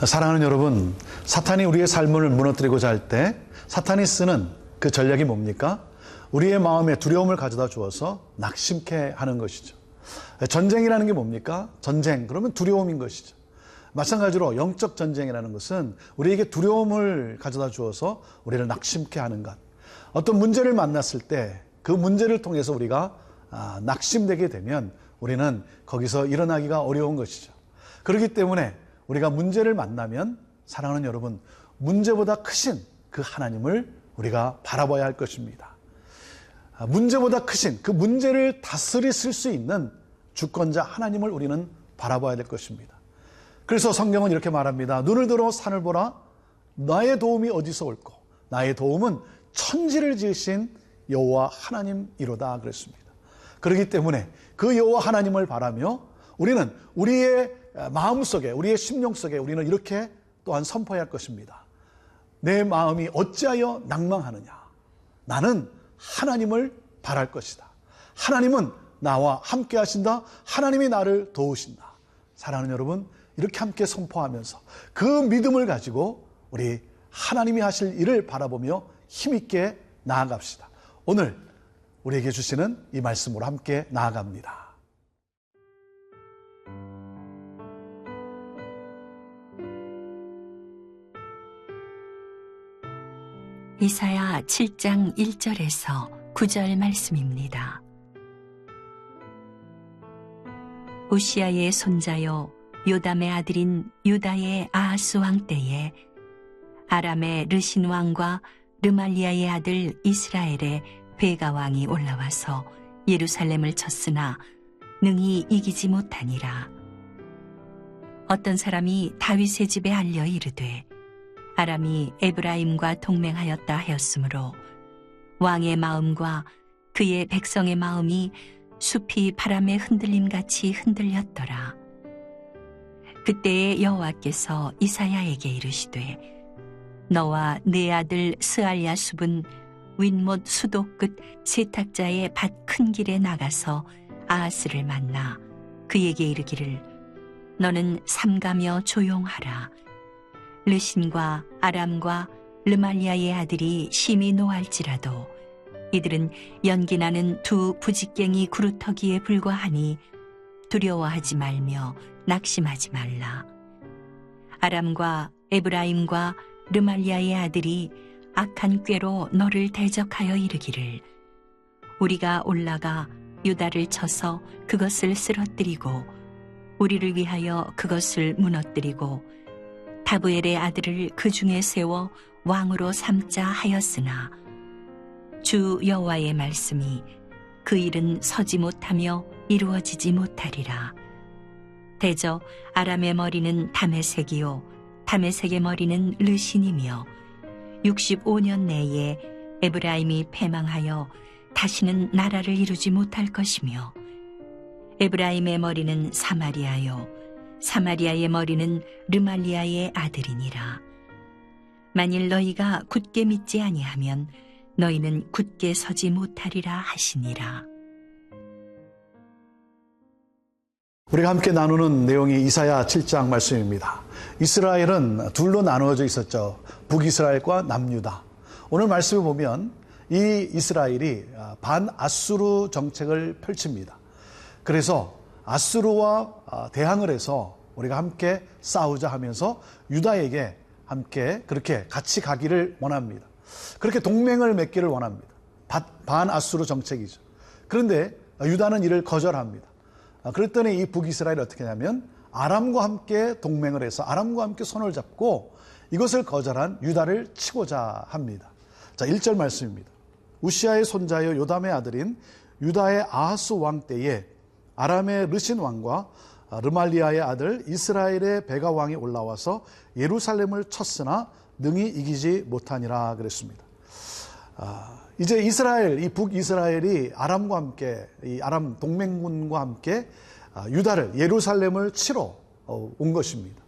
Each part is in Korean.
사랑하는 여러분, 사탄이 우리의 삶을 무너뜨리고자 할 때 사탄이 쓰는 그 전략이 뭡니까? 우리의 마음에 두려움을 가져다 주어서 낙심케 하는 것이죠. 전쟁이라는 게 뭡니까? 전쟁, 그러면 두려움인 것이죠. 마찬가지로 영적 전쟁이라는 것은 우리에게 두려움을 가져다 주어서 우리를 낙심케 하는 것. 어떤 문제를 만났을 때 그 문제를 통해서 우리가 낙심되게 되면 우리는 거기서 일어나기가 어려운 것이죠. 그렇기 때문에 우리가 문제를 만나면 사랑하는 여러분, 문제보다 크신 그 하나님을 우리가 바라봐야 할 것입니다. 문제보다 크신 그 문제를 다스리실 수 있는 주권자 하나님을 우리는 바라봐야 될 것입니다. 그래서 성경은 이렇게 말합니다. 눈을 들어 산을 보라. 나의 도움이 어디서 올꼬? 나의 도움은 천지를 지으신 여호와 하나님이로다 그랬습니다. 그렇기 때문에 그 여호와 하나님을 바라며 우리는 우리의 마음속에, 우리의 심령 속에 우리는 이렇게 또한 선포해야 할 것입니다. 내 마음이 어찌하여 낭망하느냐? 나는 하나님을 바랄 것이다. 하나님은 나와 함께 하신다. 하나님이 나를 도우신다. 사랑하는 여러분, 이렇게 함께 선포하면서 그 믿음을 가지고 우리 하나님이 하실 일을 바라보며 힘있게 나아갑시다. 오늘 우리에게 주시는 이 말씀으로 함께 나아갑니다. 이사야 7장 1절에서 9절 말씀입니다. 우시아의 손자요 요담의 아들인 유다의 아하스 왕 때에 아람의 르신 왕과 르말리아의 아들 이스라엘의 베가 왕이 올라와서 예루살렘을 쳤으나 능히 이기지 못하니라. 어떤 사람이 다윗의 집에 알려 이르되 아람이 에브라임과 동맹하였다 하였으므로 왕의 마음과 그의 백성의 마음이 숲이 바람의 흔들림같이 흔들렸더라. 그때에 여호와께서 이사야에게 이르시되 너와 네 아들 스알야숲은 윗못 수도 끝 세탁자의 밭 큰 길에 나가서 아하스를 만나 그에게 이르기를 너는 삼가며 조용하라. 르신과 아람과 르말리아의 아들이 심히 노할지라도 이들은 연기나는 두 부직갱이 구루터기에 불과하니 두려워하지 말며 낙심하지 말라. 아람과 에브라임과 르말리아의 아들이 악한 꾀로 너를 대적하여 이르기를 우리가 올라가 유다를 쳐서 그것을 쓰러뜨리고 우리를 위하여 그것을 무너뜨리고 다브엘의 아들을 그 중에 세워 왕으로 삼자 하였으나 주 여호와의 말씀이 그 일은 서지 못하며 이루어지지 못하리라. 대저 아람의 머리는 다메섹이요 다메섹의 머리는 르신이며 65년 내에 에브라임이 패망하여 다시는 나라를 이루지 못할 것이며 에브라임의 머리는 사마리아요 사마리아의 머리는 르말리아의 아들이니라. 만일 너희가 굳게 믿지 아니하면 너희는 굳게 서지 못하리라 하시니라. 우리가 함께 나누는 내용이 이사야 7장 말씀입니다. 이스라엘은 둘로 나누어져 있었죠. 북이스라엘과 남유다. 오늘 말씀을 보면 이 이스라엘이 반아수르 정책을 펼칩니다. 그래서 아수르와 대항을 해서 우리가 함께 싸우자 하면서 유다에게 함께 그렇게 같이 가기를 원합니다. 그렇게 동맹을 맺기를 원합니다. 반아수르 정책이죠. 그런데 유다는 이를 거절합니다. 그랬더니 이 북이스라엘이 어떻게 하냐면 아람과 함께 동맹을 해서 아람과 함께 손을 잡고 이것을 거절한 유다를 치고자 합니다. 자, 1절 말씀입니다. 우시아의 손자여 요담의 아들인 유다의 아하스 왕 때에 아람의 르신 왕과 르말리아의 아들 이스라엘의 베가 왕이 올라와서 예루살렘을 쳤으나 능히 이기지 못하니라 그랬습니다. 이제 이스라엘, 이 북이스라엘이 아람과 함께, 이 아람 동맹군과 함께 유다를, 예루살렘을 치러 온 것입니다.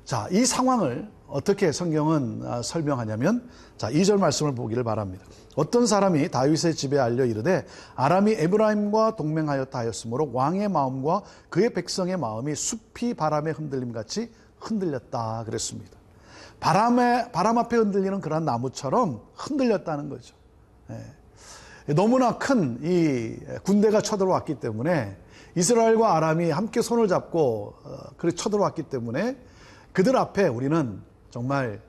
자, 이 상황을 어떻게 성경은 설명하냐면, 자, 2절 말씀을 보기를 바랍니다. 어떤 사람이 다윗의 집에 알려 이르되 아람이 에브라임과 동맹하였다 하였으므로 왕의 마음과 그의 백성의 마음이 숲이 바람에 흔들림같이 흔들렸다 그랬습니다. 바람 앞에 흔들리는 그런 나무처럼 흔들렸다는 거죠. 너무나 큰 이 군대가 쳐들어왔기 때문에 이스라엘과 아람이 함께 손을 잡고 그렇게 쳐들어왔기 때문에 그들 앞에 우리는 정말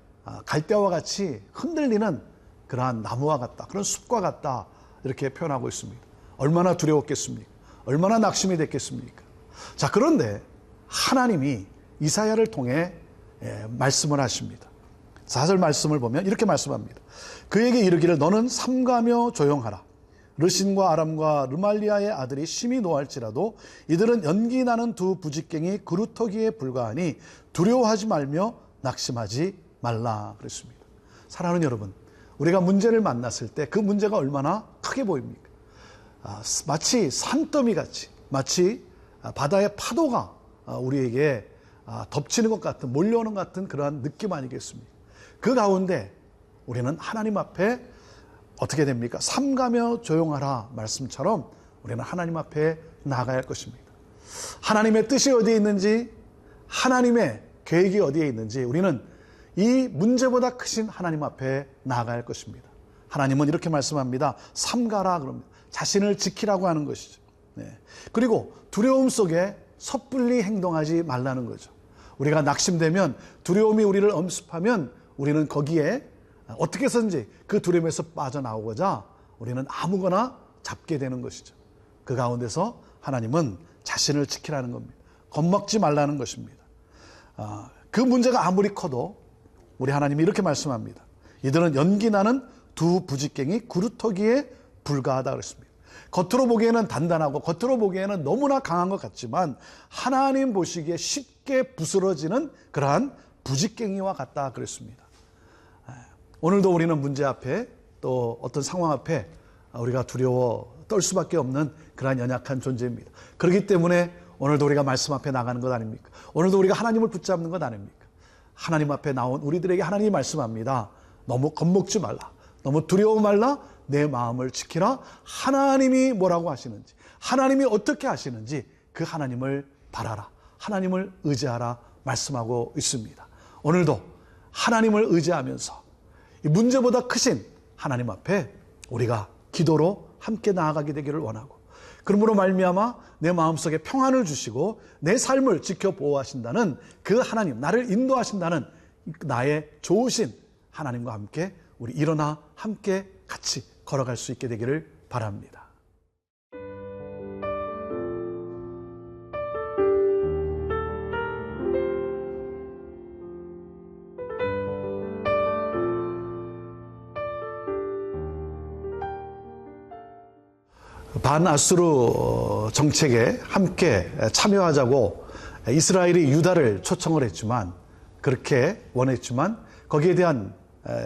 갈대와 같이 흔들리는 그러한 나무와 같다, 그런 숲과 같다, 이렇게 표현하고 있습니다. 얼마나 두려웠겠습니까? 얼마나 낙심이 됐겠습니까? 자, 그런데 하나님이 이사야를 통해 말씀을 하십니다. 4절 말씀을 보면 이렇게 말씀합니다. 그에게 이르기를 너는 삼가며 조용하라. 르신과 아람과 르말리아의 아들이 심히 노할지라도 이들은 연기 나는 두 부직갱이 그루터기에 불과하니 두려워하지 말며 낙심하지 말라 그랬습니다. 사랑하는 여러분, 우리가 문제를 만났을 때 그 문제가 얼마나 크게 보입니까? 마치 산더미 같이, 마치 바다의 파도가 우리에게 덮치는 것 같은, 몰려오는 것 같은 그러한 느낌 아니겠습니까? 그 가운데 우리는 하나님 앞에 어떻게 됩니까? 삼가며 조용하라 말씀처럼 우리는 하나님 앞에 나아가야 할 것입니다. 하나님의 뜻이 어디에 있는지, 하나님의 계획이 어디에 있는지 우리는 이 문제보다 크신 하나님 앞에 나아가야 할 것입니다. 하나님은 이렇게 말씀합니다. 삼가라 그럽니다. 자신을 지키라고 하는 것이죠. 그리고 두려움 속에 섣불리 행동하지 말라는 거죠. 우리가 낙심되면, 두려움이 우리를 엄습하면 우리는 거기에 어떻게 해서든지 그 두려움에서 빠져나오고자 우리는 아무거나 잡게 되는 것이죠. 그 가운데서 하나님은 자신을 지키라는 겁니다. 겁먹지 말라는 것입니다. 그 문제가 아무리 커도 우리 하나님이 이렇게 말씀합니다. 이들은 연기나는 두 부직갱이 구루터기에 불과하다 그랬습니다. 겉으로 보기에는 단단하고 겉으로 보기에는 너무나 강한 것 같지만 하나님 보시기에 쉽게 부스러지는 그러한 부직갱이와 같다 그랬습니다. 오늘도 우리는 문제 앞에, 또 어떤 상황 앞에 우리가 두려워 떨 수밖에 없는 그러한 연약한 존재입니다. 그렇기 때문에 오늘도 우리가 말씀 앞에 나가는 것 아닙니까? 오늘도 우리가 하나님을 붙잡는 것 아닙니까? 하나님 앞에 나온 우리들에게 하나님이 말씀합니다. 너무 겁먹지 말라, 너무 두려워 말라, 내 마음을 지키라. 하나님이 뭐라고 하시는지, 하나님이 어떻게 하시는지 그 하나님을 바라라, 하나님을 의지하라 말씀하고 있습니다. 오늘도 하나님을 의지하면서 이 문제보다 크신 하나님 앞에 우리가 기도로 함께 나아가게 되기를 원하고, 그러므로 말미암아 내 마음속에 평안을 주시고 내 삶을 지켜 보호하신다는 그 하나님, 나를 인도하신다는 나의 좋으신 하나님과 함께 우리 일어나 함께 같이 걸어갈 수 있게 되기를 바랍니다. 반아수르 정책에 함께 참여하자고 이스라엘이 유다를 초청을 했지만, 그렇게 원했지만 거기에 대한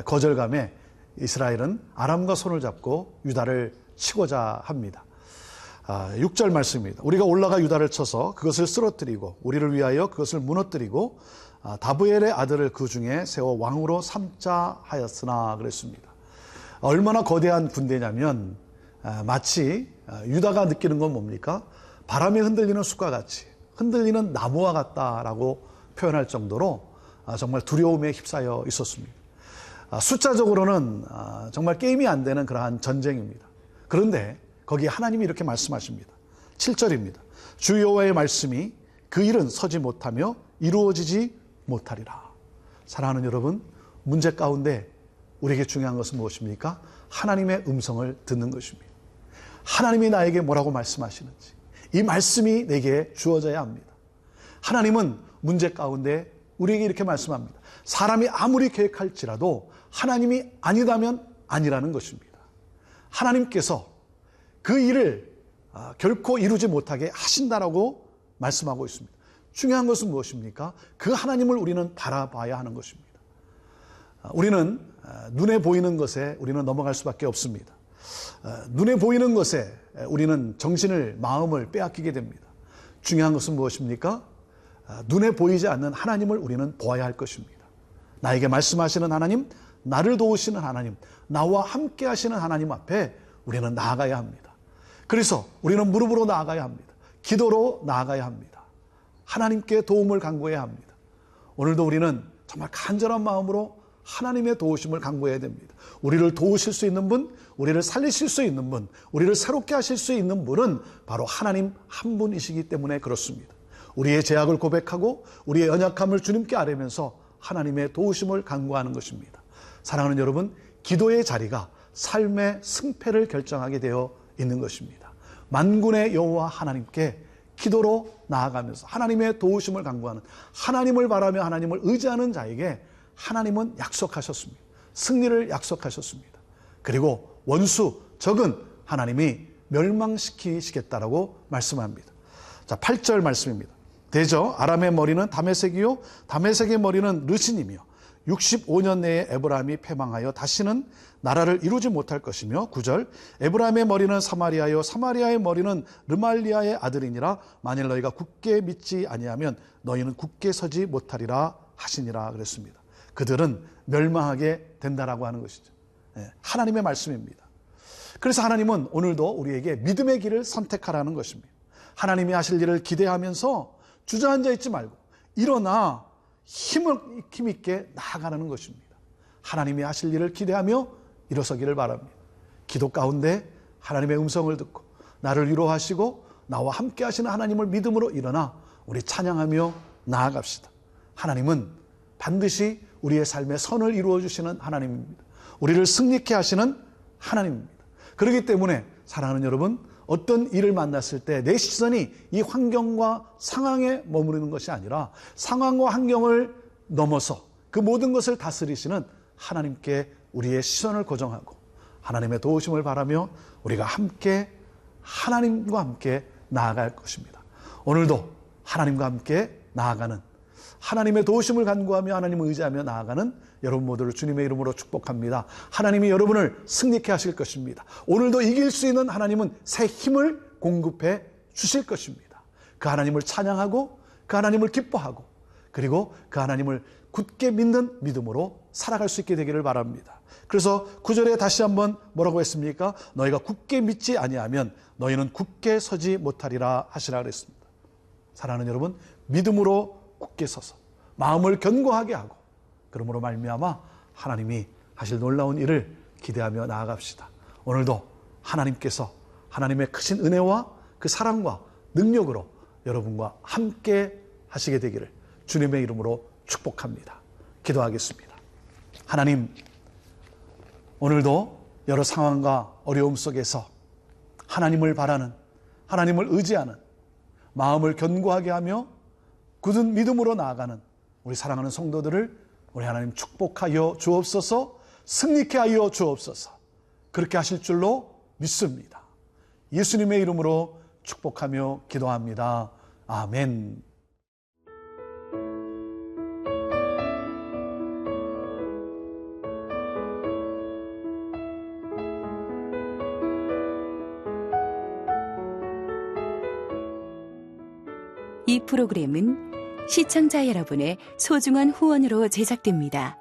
거절감에 이스라엘은 아람과 손을 잡고 유다를 치고자 합니다. 6절 말씀입니다. 우리가 올라가 유다를 쳐서 그것을 쓰러뜨리고 우리를 위하여 그것을 무너뜨리고 다브엘의 아들을 그 중에 세워 왕으로 삼자 하였으나 그랬습니다. 얼마나 거대한 군대냐면 마치 유다가 느끼는 건 뭡니까? 바람에 흔들리는 숲과 같이, 흔들리는 나무와 같다라고 표현할 정도로 정말 두려움에 휩싸여 있었습니다. 숫자적으로는 정말 게임이 안 되는 그러한 전쟁입니다. 그런데 거기에 하나님이 이렇게 말씀하십니다. 7절입니다. 주 여호와의 말씀이 그 일은 서지 못하며 이루어지지 못하리라. 사랑하는 여러분, 문제 가운데 우리에게 중요한 것은 무엇입니까? 하나님의 음성을 듣는 것입니다. 하나님이 나에게 뭐라고 말씀하시는지, 이 말씀이 내게 주어져야 합니다. 하나님은 문제 가운데 우리에게 이렇게 말씀합니다. 사람이 아무리 계획할지라도 하나님이 아니다면 아니라는 것입니다. 하나님께서 그 일을 결코 이루지 못하게 하신다라고 말씀하고 있습니다. 중요한 것은 무엇입니까? 그 하나님을 우리는 바라봐야 하는 것입니다. 우리는 눈에 보이는 것에 우리는 넘어갈 수밖에 없습니다. 눈에 보이는 것에 우리는 정신을, 마음을 빼앗기게 됩니다. 중요한 것은 무엇입니까? 눈에 보이지 않는 하나님을 우리는 보아야 할 것입니다. 나에게 말씀하시는 하나님, 나를 도우시는 하나님, 나와 함께 하시는 하나님 앞에 우리는 나아가야 합니다. 그래서 우리는 무릎으로 나아가야 합니다. 기도로 나아가야 합니다. 하나님께 도움을 간구해야 합니다. 오늘도 우리는 정말 간절한 마음으로 하나님의 도우심을 간구해야 됩니다. 우리를 도우실 수 있는 분, 우리를 살리실 수 있는 분, 우리를 새롭게 하실 수 있는 분은 바로 하나님 한 분이시기 때문에 그렇습니다. 우리의 죄악을 고백하고 우리의 연약함을 주님께 아뢰면서 하나님의 도우심을 간구하는 것입니다. 사랑하는 여러분, 기도의 자리가 삶의 승패를 결정하게 되어 있는 것입니다. 만군의 여호와 하나님께 기도로 나아가면서 하나님의 도우심을 간구하는, 하나님을 바라며 하나님을 의지하는 자에게 하나님은 약속하셨습니다. 승리를 약속하셨습니다. 그리고 원수, 적은 하나님이 멸망시키시겠다라고 말씀합니다. 자, 8절 말씀입니다. 대저 아람의 머리는 다메섹이요 다메섹의 머리는 르신이며 65년 내에 에브라임이 패망하여 다시는 나라를 이루지 못할 것이며 9절 에브라임의 머리는 사마리아요 사마리아의 머리는 르말리아의 아들이니라 만일 너희가 굳게 믿지 아니하면 너희는 굳게 서지 못하리라 하시니라 그랬습니다. 그들은 멸망하게 된다라고 하는 것이죠. 하나님의 말씀입니다. 그래서 하나님은 오늘도 우리에게 믿음의 길을 선택하라는 것입니다. 하나님이 하실 일을 기대하면서 주저앉아 있지 말고 일어나 힘있게 나아가는 것입니다. 하나님이 하실 일을 기대하며 일어서기를 바랍니다. 기도 가운데 하나님의 음성을 듣고 나를 위로하시고 나와 함께 하시는 하나님을 믿음으로 일어나 우리 찬양하며 나아갑시다. 하나님은 반드시 우리의 삶에 선을 이루어 주시는 하나님입니다. 우리를 승리케 하시는 하나님입니다. 그렇기 때문에 사랑하는 여러분, 어떤 일을 만났을 때 내 시선이 이 환경과 상황에 머무르는 것이 아니라 상황과 환경을 넘어서 그 모든 것을 다스리시는 하나님께 우리의 시선을 고정하고 하나님의 도우심을 바라며 우리가 함께 하나님과 함께 나아갈 것입니다. 오늘도 하나님과 함께 나아가는, 하나님의 도우심을 간구하며 하나님을 의지하며 나아가는 여러분 모두를 주님의 이름으로 축복합니다. 하나님이 여러분을 승리케 하실 것입니다. 오늘도 이길 수 있는 하나님은 새 힘을 공급해 주실 것입니다. 그 하나님을 찬양하고 그 하나님을 기뻐하고 그리고 그 하나님을 굳게 믿는 믿음으로 살아갈 수 있게 되기를 바랍니다. 그래서 9절에 다시 한번 뭐라고 했습니까? 너희가 굳게 믿지 아니하면 너희는 굳게 서지 못하리라 하시라 그랬습니다. 사랑하는 여러분, 믿음으로 굳게 서서 마음을 견고하게 하고 그러므로 말미암아 하나님이 하실 놀라운 일을 기대하며 나아갑시다. 오늘도 하나님께서 하나님의 크신 은혜와 그 사랑과 능력으로 여러분과 함께 하시게 되기를 주님의 이름으로 축복합니다. 기도하겠습니다. 하나님, 오늘도 여러 상황과 어려움 속에서 하나님을 바라는, 하나님을 의지하는 마음을 견고하게 하며 굳은 믿음으로 나아가는 우리 사랑하는 성도들을 우리 하나님 축복하여 주옵소서, 승리케 하여 주옵소서. 그렇게 하실 줄로 믿습니다. 예수님의 이름으로 축복하며 기도합니다. 아멘. 이 프로그램은 시청자 여러분의 소중한 후원으로 제작됩니다.